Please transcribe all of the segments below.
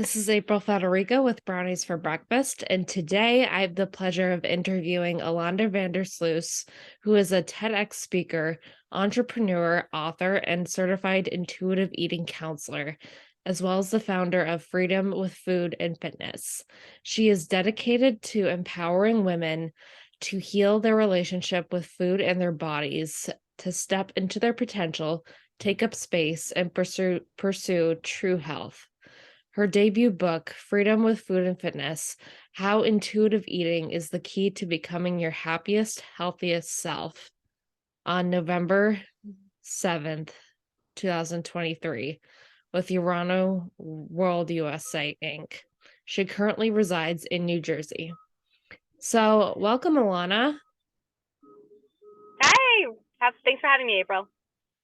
This is April Federico with Brownies for Breakfast, and today I have the pleasure of interviewing Alana Sluys, who is a TEDx speaker, entrepreneur, author, and certified intuitive eating counselor, as well as the founder of Freedom with Food and Fitness. She is dedicated to empowering women to heal their relationship with food and their bodies, to step into their potential, take up space, and pursue true health. Her debut book, Freedom with Food and Fitness: How Intuitive Eating is the Key to Becoming Your Happiest, Healthiest Self, on November 7th, 2023, with Urano World USA Inc. She currently resides in New Jersey. So, welcome, Alana. Hi. Thanks for having me, April.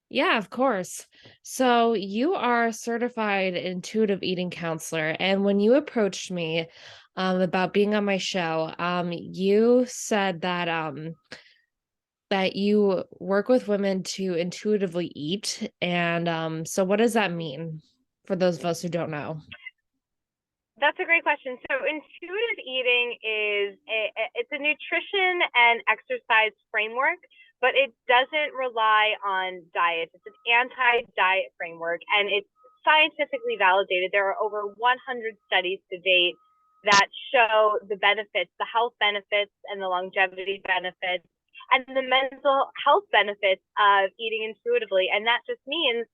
Yeah, of course. So you are a certified intuitive eating counselor, and when you approached me about being on my show, you said that you work with women to intuitively eat, and so what does that mean for those of us who don't know? That's a great question. So intuitive eating it's a nutrition and exercise framework, but it doesn't rely on diets. It's an anti-diet framework, and it's scientifically validated. There are over 100 studies to date that show the benefits, the health benefits and the longevity benefits and the mental health benefits of eating intuitively. And that just means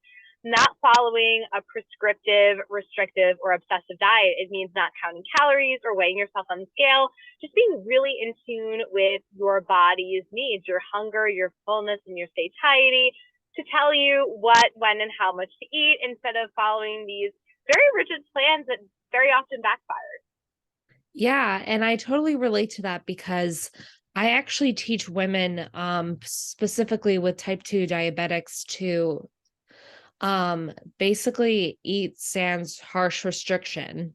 not following a prescriptive, restrictive, or obsessive diet. It means not counting calories or weighing yourself on the scale, just being really in tune with your body's needs, your hunger, your fullness, and your satiety to tell you what, when, and how much to eat instead of following these very rigid plans that very often backfire. Yeah, and I totally relate to that because I actually teach women specifically with type 2 diabetics to basically eat sans harsh restriction.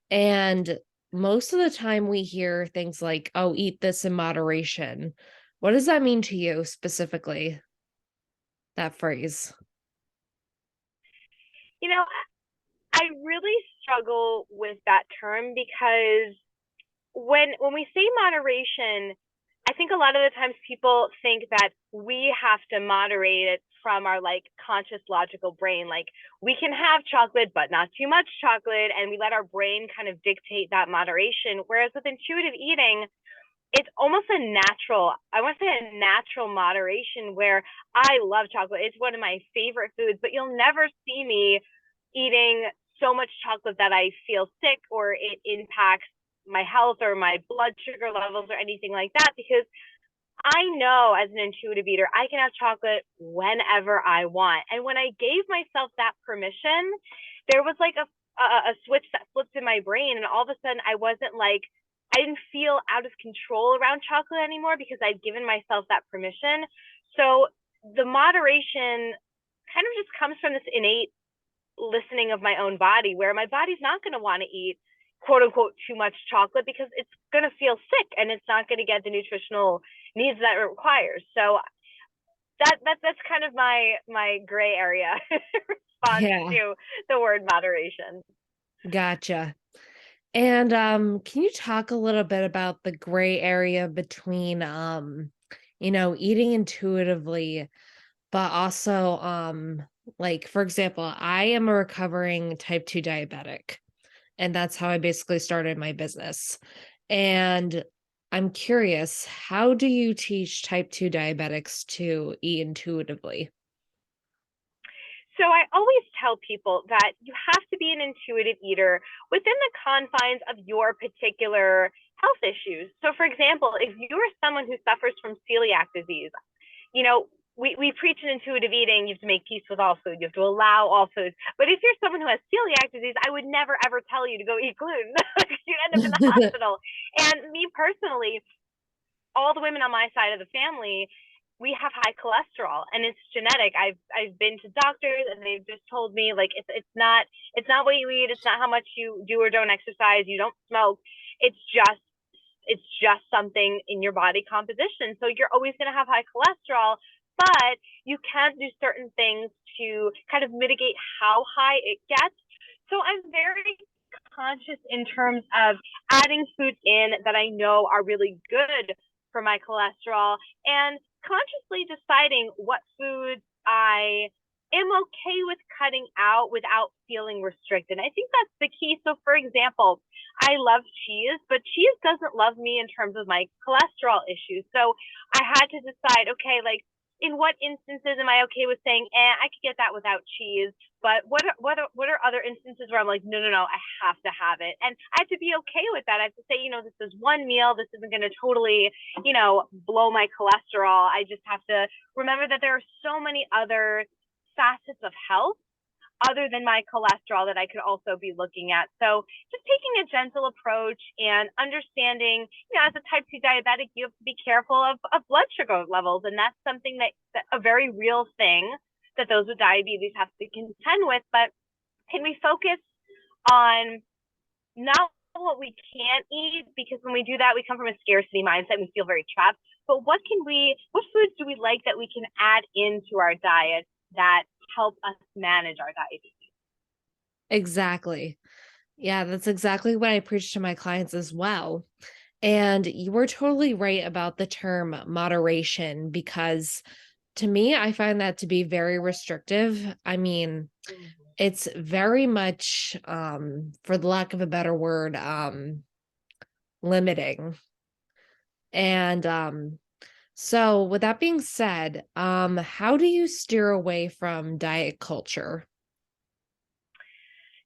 And most of the time we hear things like, oh, eat this in moderation. What does that mean to you specifically, that phrase? You know, I really struggle with that term because when we say moderation, I think a lot of the times people think that we have to moderate it from our like conscious logical brain. Like we can have chocolate, but not too much chocolate. And we let our brain kind of dictate that moderation. Whereas with intuitive eating, it's almost a natural, I want to say a natural moderation where I love chocolate. It's one of my favorite foods, but you'll never see me eating so much chocolate that I feel sick or it impacts my health or my blood sugar levels or anything like that because I know as an intuitive eater, I can have chocolate whenever I want. And when I gave myself that permission, there was like a switch that flipped in my brain. And all of a sudden, I didn't feel out of control around chocolate anymore because I'd given myself that permission. So the moderation kind of just comes from this innate listening of my own body where my body's not going to want to eat quote unquote too much chocolate because it's going to feel sick and it's not going to get the nutritional needs that it requires. So that's kind of my gray area response Yeah, to the word moderation. gotcha. And can you talk a little bit about the gray area between eating intuitively, but also like for example, I am a recovering type 2 diabetic, and that's how I basically started my business. And I'm curious, how do you teach type 2 diabetics to eat intuitively? So I always tell people that you have to be an intuitive eater within the confines of your particular health issues. So for example, if you are someone who suffers from celiac disease, you know, we preach in intuitive eating, you have to make peace with all food, you have to allow all foods. But if you're someone who has celiac disease, I would never ever tell you to go eat gluten. You'd end up in the hospital. And me personally, all the women on my side of the family, we have high cholesterol and it's genetic. I've been to doctors and they've just told me like it's not what you eat, it's not how much you do or don't exercise, you don't smoke. It's just something in your body composition. So you're always going to have high cholesterol, but you can't do certain things to kind of mitigate how high it gets. So I'm very conscious in terms of adding foods in that I know are really good for my cholesterol and consciously deciding what foods I am okay with cutting out without feeling restricted. I think that's the key. So, for example, I love cheese, but cheese doesn't love me in terms of my cholesterol issues. So I had to decide, okay, like in what instances am I okay with saying, I could get that without cheese, but what are other instances where I'm like, no, no, no, I have to have it, and I have to be okay with that. I have to say, this is one meal. This isn't going to totally, blow my cholesterol. I just have to remember that there are so many other facets of health other than my cholesterol that I could also be looking at. So just taking a gentle approach and understanding, as a type 2 diabetic, you have to be careful of blood sugar levels. And that's something that a very real thing that those with diabetes have to contend with. But can we focus on not what we can't eat? Because when we do that, we come from a scarcity mindset and we feel very trapped. But what foods do we like that we can add into our diet that help us manage our diabetes? Exactly. Yeah, that's exactly what I preach to my clients as well. And you were totally right about the term moderation because to me, I find that to be very restrictive. I mean, Mm-hmm. it's very much, for the lack of a better word, limiting. And so with that being said, how do you steer away from diet culture?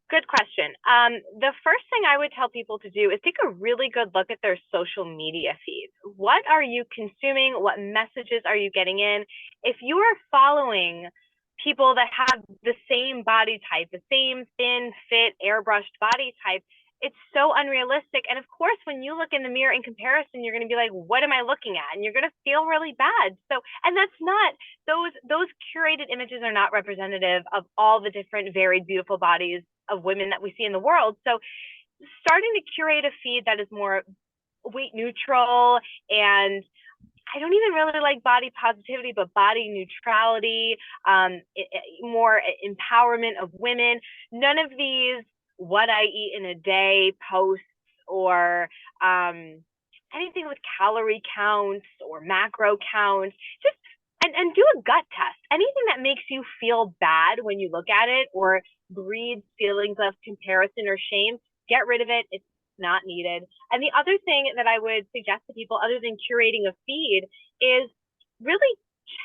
Good question. The first thing I would tell people to do is take a really good look at their social media feeds. What are you consuming? What messages are you getting in? If you are following people that have the same body type, the same thin, fit, airbrushed body type, it's so unrealistic. And of course, when you look in the mirror in comparison, you're going to be like, what am I looking at? And you're going to feel really bad. So, and that's not, those curated images are not representative of all the different varied beautiful bodies of women that we see in the world. So starting to curate a feed that is more weight neutral, and I don't even really like body positivity, but body neutrality, more empowerment of women. None of these what I eat in a day posts or anything with calorie counts or macro counts. Just and do a gut test. Anything that makes you feel bad when you look at it or breeds feelings of comparison or shame, get rid of it. It's not needed. And the other thing that I would suggest to people, other than curating a feed, is really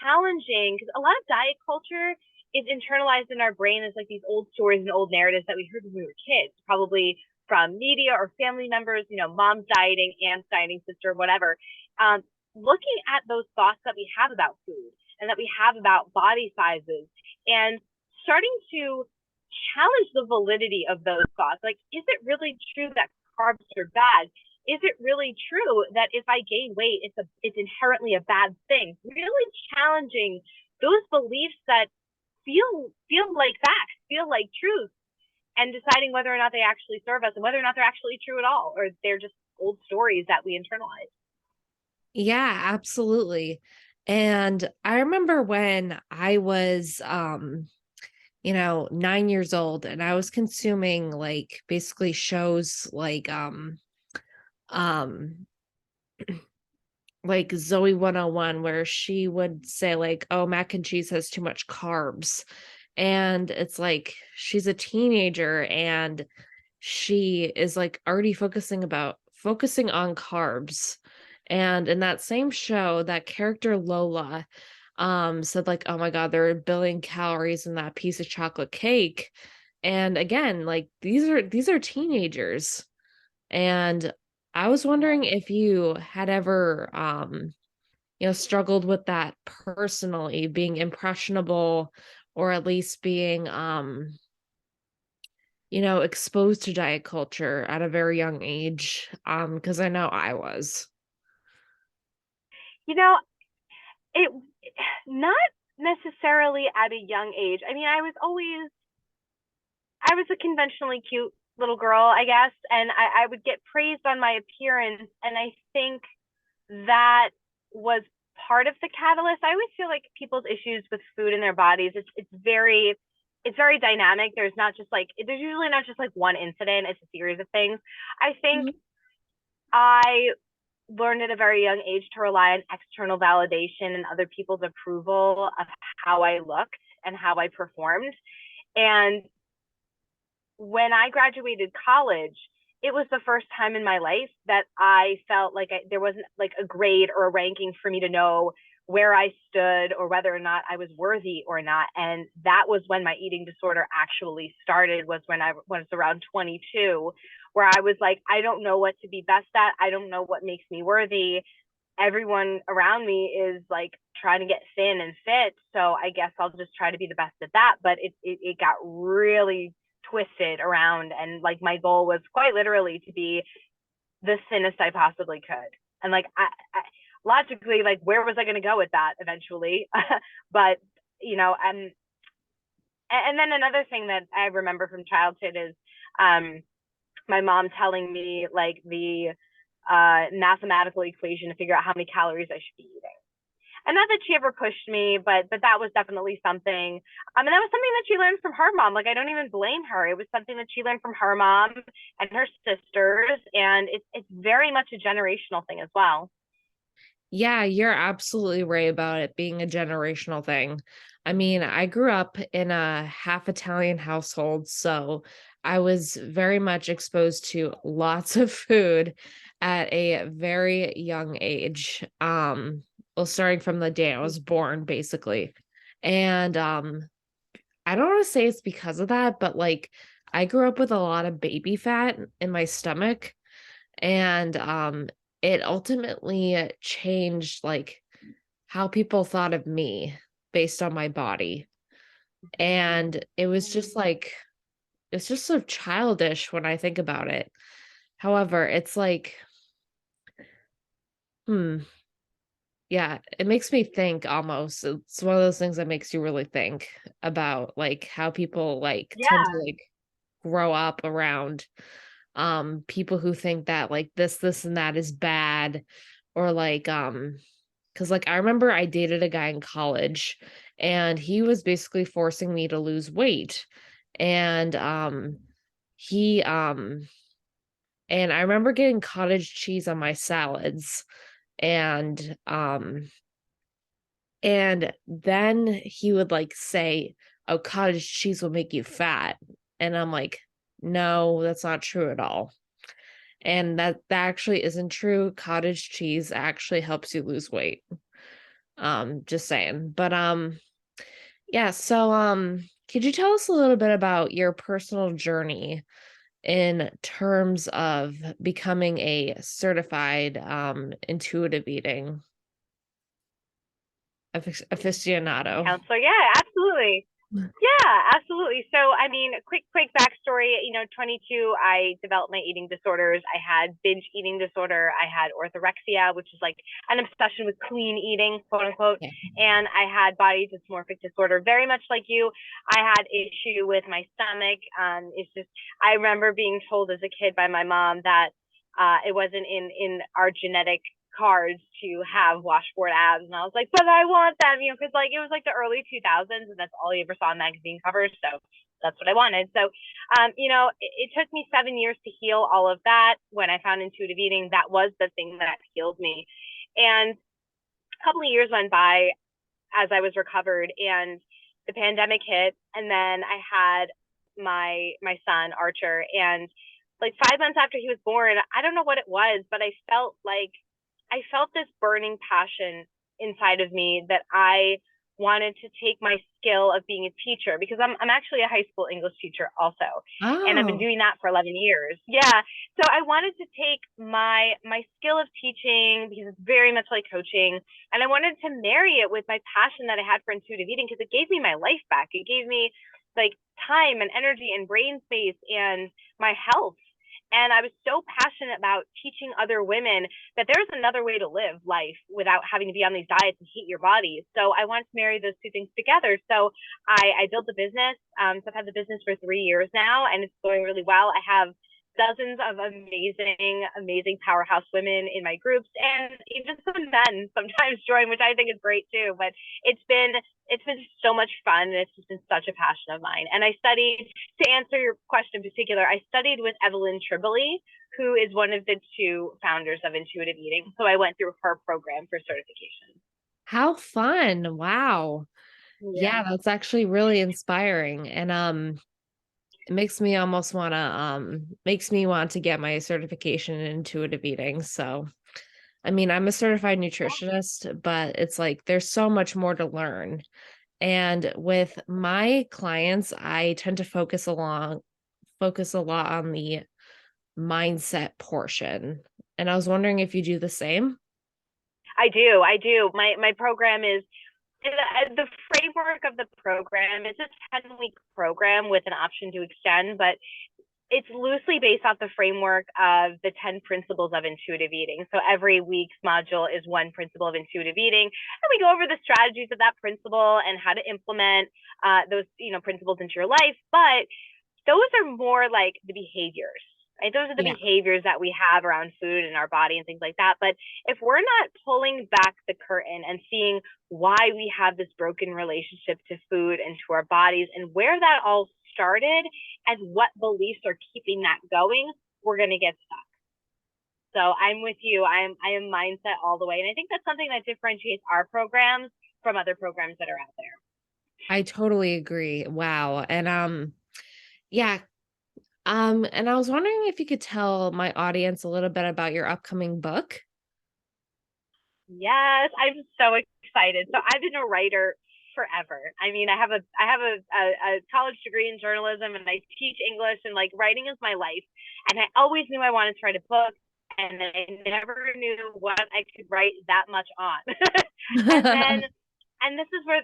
challenging, because a lot of diet culture is internalized in our brain as like these old stories and old narratives that we heard when we were kids, probably from media or family members, mom's dieting, aunt's dieting, sister, whatever. Looking at those thoughts that we have about food and that we have about body sizes and starting to challenge the validity of those thoughts. Like, is it really true that carbs are bad? Is it really true that if I gain weight, it's inherently a bad thing? Really challenging those beliefs that feel like facts, feel like truth, and deciding whether or not they actually serve us and whether or not they're actually true at all, or they're just old stories that we internalize. Yeah, absolutely. And I remember when I was 9 years old and I was consuming like basically shows um like Zoe 101 where she would say like, "Oh, mac and cheese has too much carbs." And it's like she's a teenager and she is like already focusing on carbs. And in that same show, that character Lola said like, "Oh my god, there are a billion calories in that piece of chocolate cake." And again, like these are teenagers. And I was wondering if you had ever struggled with that personally, being impressionable or at least being exposed to diet culture at a very young age, because I know I was. You know, it not necessarily at a young age. I mean, I was a conventionally cute little girl, I guess, and I would get praised on my appearance, and I think that was part of the catalyst. I always feel like people's issues with food in their bodies, it's very it's very dynamic. There's usually not just like one incident, it's a series of things. I think Mhm. I learned at a very young age to rely on external validation and other people's approval of how I looked and how I performed. And when I graduated college, it was the first time in my life that I felt like there wasn't like a grade or a ranking for me to know where I stood or whether or not I was worthy or not. And that was when my eating disorder actually started, was when I was around 22, where I was like, I don't know what to be best at. I don't know what makes me worthy. Everyone around me is like trying to get thin and fit. So I guess I'll just try to be the best at that. But it got really twisted around. And like my goal was quite literally to be the thinnest I possibly could. And like, logically, like, where was I going to go with that eventually? But, you know, and then another thing that I remember from childhood is um, my mom telling me like the mathematical equation to figure out how many calories I should be eating. And not that she ever pushed me, but that was definitely something. And that was something that she learned from her mom. Like, I don't even blame her. It was something that she learned from her mom and her sisters, and it's very much a generational thing as well. Yeah, you're absolutely right about it being a generational thing. I mean, I grew up in a half Italian household, so I was very much exposed to lots of food at a very young age. Well, starting from the day I was born, basically. And I don't want to say it's because of that, but like I grew up with a lot of baby fat in my stomach, and it ultimately changed like how people thought of me based on my body. And it was just like it's just so childish when I think about it. However, it's like, hmm, yeah, it makes me think almost. It's one of those things that makes you really think about like how people like tend to Yeah. like grow up around people who think that like this and that is bad, or like because like I remember I dated a guy in college, and he was basically forcing me to lose weight. And he and I remember getting cottage cheese on my salads, and then he would like say, "Oh, cottage cheese will make you fat." And I'm like, "No, that's not true at all." And that actually isn't true. Cottage cheese actually helps you lose weight. Just saying. But yeah, so could you tell us a little bit about your personal journey in terms of becoming a certified intuitive eating aficionado? Counselor, yeah, absolutely. Yeah, absolutely. So, I mean, quick backstory. 22, I developed my eating disorders. I had binge eating disorder. I had orthorexia, which is like an obsession with clean eating, quote unquote. Yeah. And I had body dysmorphic disorder, very much like you. I had issue with my stomach. It's just, I remember being told as a kid by my mom that it wasn't in our genetic cards to have washboard abs, and I was like, but I want them, because like it was like the early 2000s, and that's all you ever saw in magazine covers, so that's what I wanted. So it took me 7 years to heal all of that. When I found intuitive eating, that was the thing that healed me. And a couple of years went by as I was recovered, and the pandemic hit, and then I had my son Archer, and like 5 months after he was born, I don't know what it was, but I felt this burning passion inside of me that I wanted to take my skill of being a teacher, because I'm actually a high school English teacher also, and I've been Oh, doing that for 11 years. Yeah, so I wanted to take my skill of teaching, because it's very much like coaching, and I wanted to marry it with my passion that I had for intuitive eating, because it gave me my life back. It gave me like time and energy and brain space and my health. And I was so passionate about teaching other women that there's another way to live life without having to be on these diets and hate your body. So I wanted to marry those two things together. So I built a business. So I've had the business for 3 years now, and it's going really well. I have dozens of amazing powerhouse women in my groups, and even some men sometimes join, which I think is great too. But it's been it's been so much fun, and it's just been such a passion of mine. And I studied, to answer your question in particular, I studied with Evelyn Tribole, who is one of the two founders of intuitive eating. So I went through her program for certification. How fun. Wow. Yeah. Yeah, that's actually really inspiring. And it makes me want to get my certification in intuitive eating. So, I mean, I'm a certified nutritionist, but it's like there's so much more to learn. And with my clients, I tend to focus a lot on the mindset portion. And I was wondering if you do the same? I do. My program is the framework of the program is a 10-week program with an option to extend, but it's loosely based off the framework of the 10 principles of intuitive eating. So every week's module is one principle of intuitive eating, and we go over the strategies of that principle and how to implement those principles into your life. But those are more like the behaviors. Right? Those are the Yeah. behaviors that we have around food and our body and things like that. But if we're not pulling back the curtain and seeing why we have this broken relationship to food and to our bodies and where that all started and what beliefs are keeping that going, we're going to get stuck. So I'm with you. I am mindset all the way. And I think that's something that differentiates our programs from other programs that are out there. I totally agree. Wow. And yeah, and I was wondering if you could tell my audience a little bit about your upcoming book. Yes, I'm so excited. So I've been a writer forever. I mean, I have a college degree in journalism, and I teach English, and like writing is my life. And I always knew I wanted to write a book, and I never knew what I could write that much on. and then and this is where,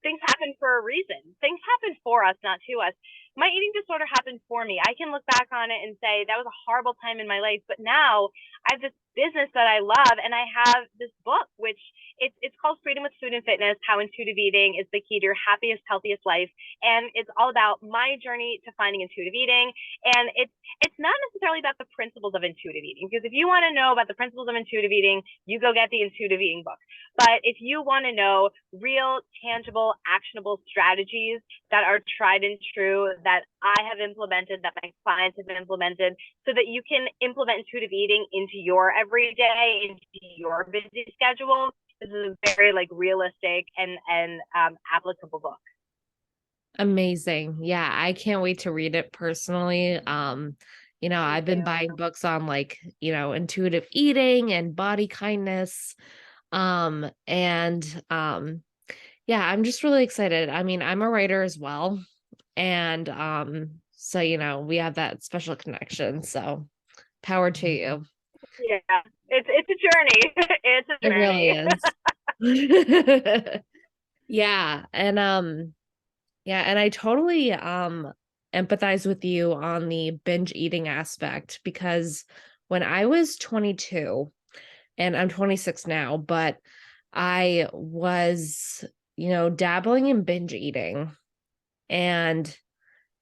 things happen for a reason. Things happen for us, not to us. My eating disorder happened for me. I can look back on it and say that was a horrible time in my life, but now I have this business that I love, and I have this book, which it's called Freedom with Food and Fitness: How Intuitive Eating is the Key to Your Happiest, Healthiest Life. And it's all about my journey to finding intuitive eating. And it's not necessarily about the principles of intuitive eating, because if you want to know about the principles of intuitive eating, you go get the intuitive eating book. But if you want to know real, tangible, actionable strategies that are tried and true, that I have implemented, that my clients have implemented, so that you can implement intuitive eating into your everyday, into your busy schedule, this is a very like realistic and applicable book. Amazing. Yeah, I can't wait to read it personally. Me I've been too. buying books on like, intuitive eating and body kindness. And yeah, I'm just really excited. I mean, I'm a writer as well. And so we have that special connection. So power to you. Yeah, it's a journey. It's a It really journey. is. Yeah, and I totally empathize with you on the binge eating aspect, because when I was 22, and I'm 26 now, but I was, dabbling in binge eating, and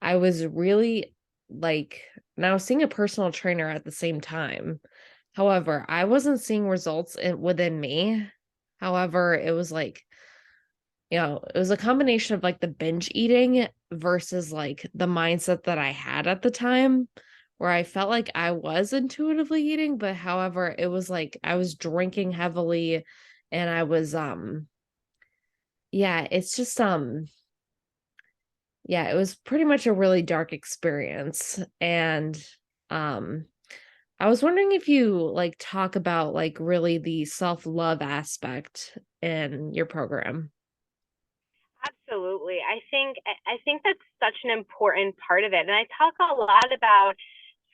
I was really like, and I was seeing a personal trainer at the same time. However, I wasn't seeing results within me. However, it was like, it was a combination of like the binge eating versus like the mindset that I had at the time, where I felt like I was intuitively eating, but however, it was like I was drinking heavily, and I was yeah, it's just yeah, it was pretty much a really dark experience. And um I was wondering if you like talk about like really the self-love aspect in your program. Absolutely. I think that's such an important part of it. And I talk a lot about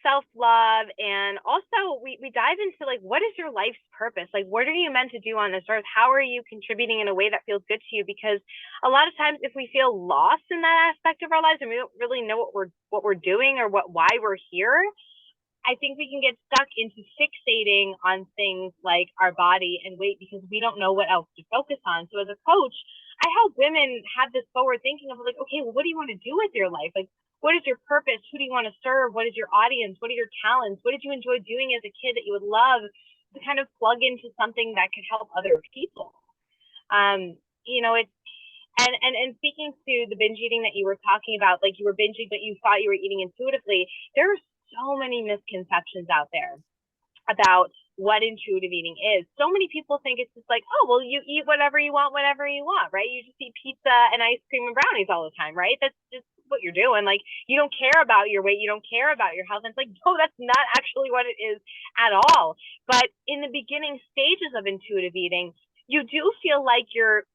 self-love, and also we dive into like, what is your life's purpose? Like, what are you meant to do on this earth? How are you contributing in a way that feels good to you? Because a lot of times if we feel lost in that aspect of our lives and we don't really know what we're doing or why we're here, I think we can get stuck into fixating on things like our body and weight because we don't know what else to focus on. So as a coach, I help women have this forward thinking of like, okay, well, what do you want to do with your life? Like, What is your purpose? Who do you want to serve? What is your audience? What are your talents? What did you enjoy doing as a kid that you would love to kind of plug into something that could help other people? You know, it's and speaking to the binge eating that you were talking about, like you were binging, but you thought you were eating intuitively. There are so many misconceptions out there about what intuitive eating is. So many people think it's just like, oh, well, you eat whatever you want, whenever you want, right? You just eat pizza and ice cream and brownies all the time, right? That's just what you're doing. Like, you don't care about your weight, you don't care about your health. And it's like, no, that's not actually what it is at all. But in the beginning stages of intuitive eating, you do feel like you're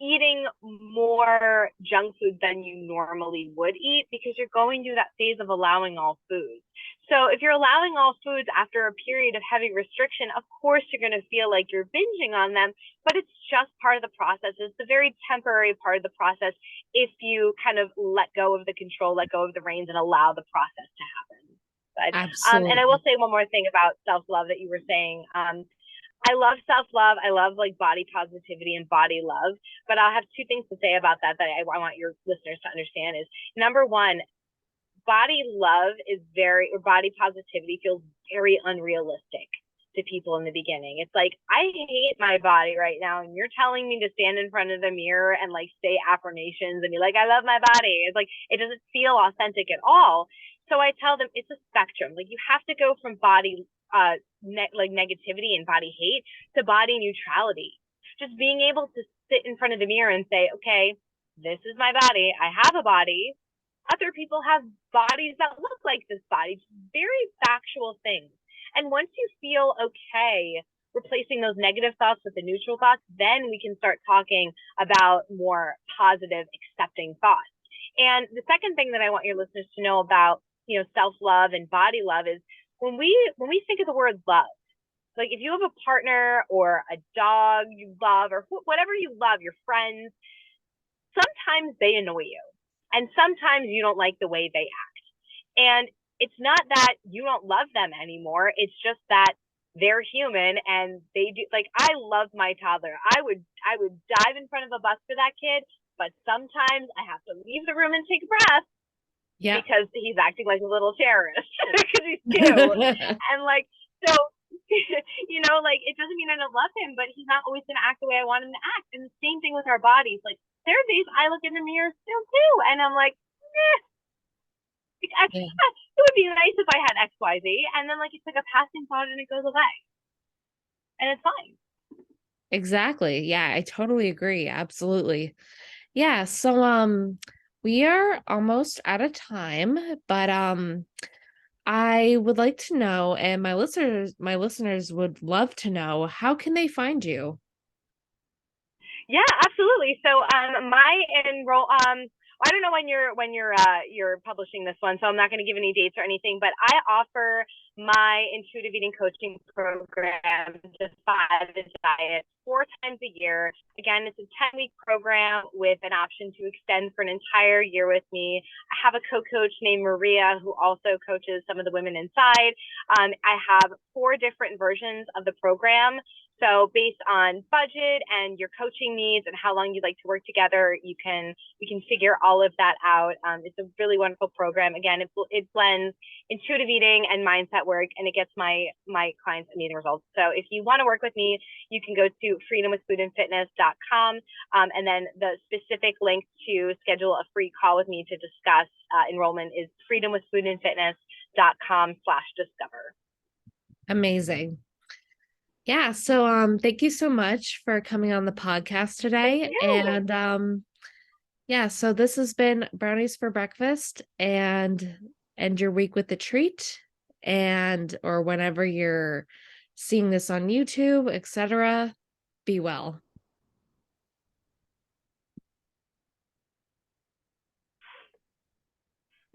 eating more junk food than you normally would eat because you're going through that phase of allowing all foods. So if you're allowing all foods after a period of heavy restriction, of course you're going to feel like you're binging on them, but it's just part of the process. It's a very temporary part of the process if you kind of let go of the control, let go of the reins, and allow the process to happen. But and I will Absolutely. say one more thing about self-love that you were saying. I love self-love. I love like body positivity and body love. But I'll have two things to say about that I want your listeners to understand is number one, body love is very, or body positivity feels very unrealistic to people in the beginning. It's like, I hate my body right now. And you're telling me to stand in front of the mirror and like say affirmations and be like, I love my body. It's like, it doesn't feel authentic at all. So I tell them it's a spectrum. Like you have to go from body like negativity and body hate to body neutrality. Just being able to sit in front of the mirror and say, okay, this is my body. I have a body. Other people have bodies that look like this body. Very factual things. And once you feel okay replacing those negative thoughts with the neutral thoughts, then we can start talking about more positive, accepting thoughts. And the second thing that I want your listeners to know about, self-love and body love is when we think of the word love, like if you have a partner or a dog you love or whatever you love, your friends, sometimes they annoy you and sometimes you don't like the way they act. And it's not that you don't love them anymore. It's just that they're human and they do, like, I love my toddler. I would dive in front of a bus for that kid, but sometimes I have to leave the room and take a breath Yeah. because he's acting like a little terrorist because he's two. And like, so, like it doesn't mean I don't love him, but he's not always going to act the way I want him to act. And the same thing with our bodies. Like there are days I look in the mirror still too, and I'm like, it would be nice if I had X, Y, Z. And then like it's like a passing thought and it goes away, and it's fine. Exactly. Yeah, I totally agree. Absolutely. Yeah, so we are almost out of time, but I would like to know, and my listeners would love to know, how can they find you? Yeah, absolutely. So my enroll I don't know when you're publishing this one, so I'm not going to give any dates or anything, but I offer my intuitive eating coaching program, Defy the Diet, 4 times a year. Again, it's a 10-week program with an option to extend for an entire year with me. I have a co-coach named Maria who also coaches some of the women inside. I have 4 different versions of the program. So based on budget and your coaching needs and how long you'd like to work together, we can figure all of that out. It's a really wonderful program. Again, it blends intuitive eating and mindset work, and it gets my clients amazing results. So if you want to work with me, you can go to freedomwithfoodandfitness.com, and then the specific link to schedule a free call with me to discuss enrollment is freedomwithfoodandfitness.com/discover. Amazing. Yeah, so thank you so much for coming on the podcast Thank today. you. And yeah, so this has been Brownies for Breakfast, and end your week with a treat, and or whenever you're seeing this on YouTube, etc. Be well.